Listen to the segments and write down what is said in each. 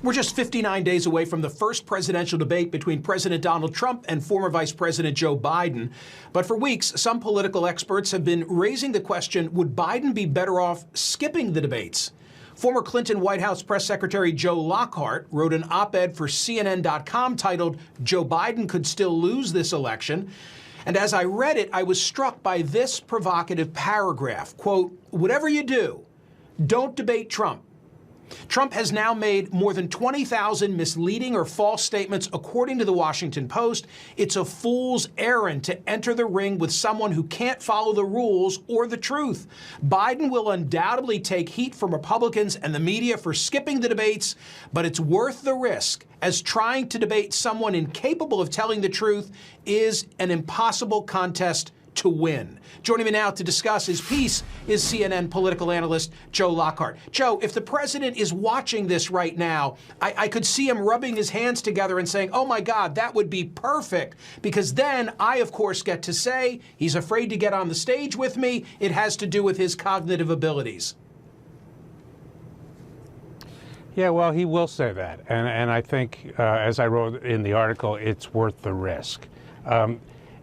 We're just 59 days away from the first presidential debate between President Donald Trump and former Vice President Joe Biden. But for weeks, some political experts have been raising the question, would Biden be better off skipping the debates? Former Clinton White House Press Secretary Joe Lockhart wrote an op-ed for CNN.com titled, "Joe Biden Could Still Lose This Election." And as I read it, I was struck by this provocative paragraph, quote, "Whatever you do, don't debate Trump. Trump has now made more than 20,000 misleading or false statements, according to the Washington Post. It's a fool's errand to enter the ring with someone who can't follow the rules or the truth. Biden will undoubtedly take heat from Republicans and the media for skipping the debates, but it's worth the risk, as trying to debate someone incapable of telling the truth is an impossible contest to win." Joining me now to discuss his piece is CNN political analyst Joe Lockhart. Joe, if the president is watching this right now, I could see him rubbing his hands together and saying, oh my God, that would be perfect, because then I, of course, get to say he's afraid to get on the stage with me. It has to do with his cognitive abilities. Yeah, well, he will say that. And I think, as I wrote in the article, it's worth the risk.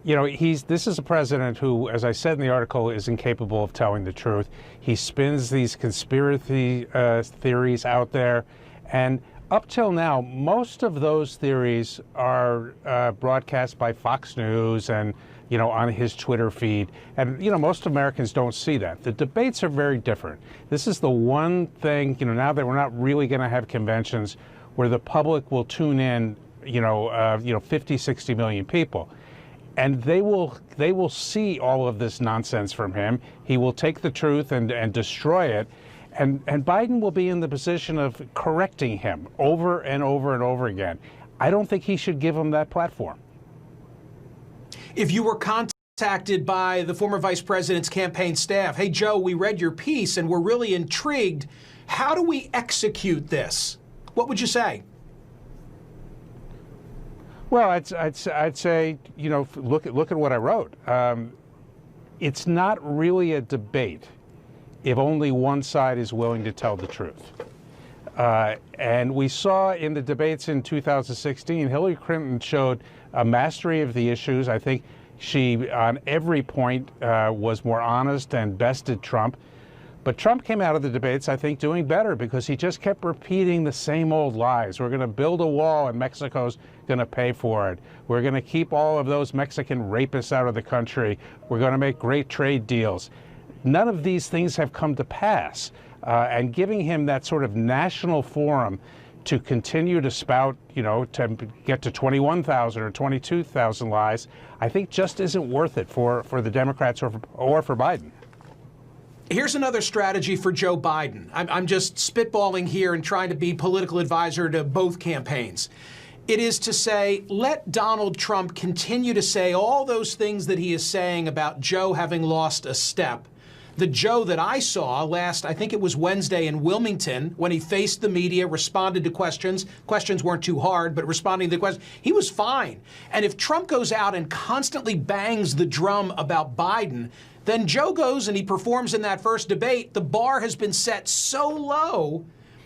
You know, this is a president who, as I said in the article, is incapable of telling the truth. He spins these conspiracy theories out there. And up till now, most of those theories are broadcast by Fox News and, you know, on his Twitter feed. And, you know, most Americans don't see that. The debates are very different. This is the one thing, you know, now that we're not really going to have conventions where the public will tune in, 50, 60 million people. And they will see all of this nonsense from him. He will take the truth and destroy it. And Biden will be in the position of correcting him over and over and over again. I don't think he should give him that platform. If you were contacted by the former vice president's campaign staff, hey, Joe, we read your piece and we're really intrigued. How do we execute this? What would you say? Well, I'd say, you know, look at what I wrote. It's not really a debate if only one side is willing to tell the truth. And we saw in the debates in 2016, Hillary Clinton showed a mastery of the issues. I think she, on every point, was more honest and bested Trump. But Trump came out of the debates, I think, doing better because he just kept repeating the same old lies. We're going to build a wall and Mexico's going to pay for it. We're going to keep all of those Mexican rapists out of the country. We're going to make great trade deals. None of these things have come to pass. And giving him that sort of national forum to continue to spout, you know, to get to 21,000 or 22,000 lies, I think just isn't worth it for the Democrats or for Biden. Here's another strategy for Joe Biden. I'm just spitballing here and trying to be political advisor to both campaigns. It is to say, let Donald Trump continue to say all those things that he is saying about Joe having lost a step. The Joe that I saw last, I think it was Wednesday in Wilmington, when he faced the media, responded to questions. Questions weren't too hard, but responding to the questions, he was fine. And if Trump goes out and constantly bangs the drum about Biden, then Joe goes and he performs in that first debate. The bar has been set so low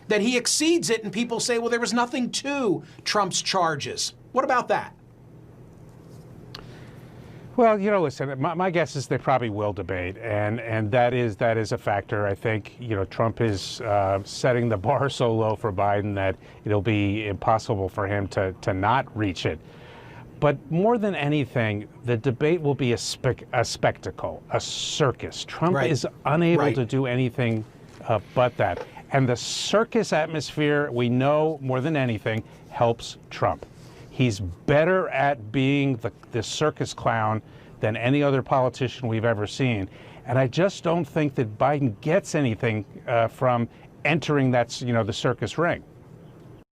that he exceeds it, and people say, well, there was nothing to Trump's charges. What about that? Well, you know, listen, my guess is they probably will debate, and that is a factor. I think, you know, Trump is setting the bar so low for Biden that it'll be impossible for him to not reach it. But more than anything, the debate will be a spectacle, a circus. Trump is unable to do anything but that. And the circus atmosphere, we know more than anything, helps Trump. He's better at being the circus clown than any other politician we've ever seen. And I just don't think that Biden gets anything from entering that, you know, the circus ring.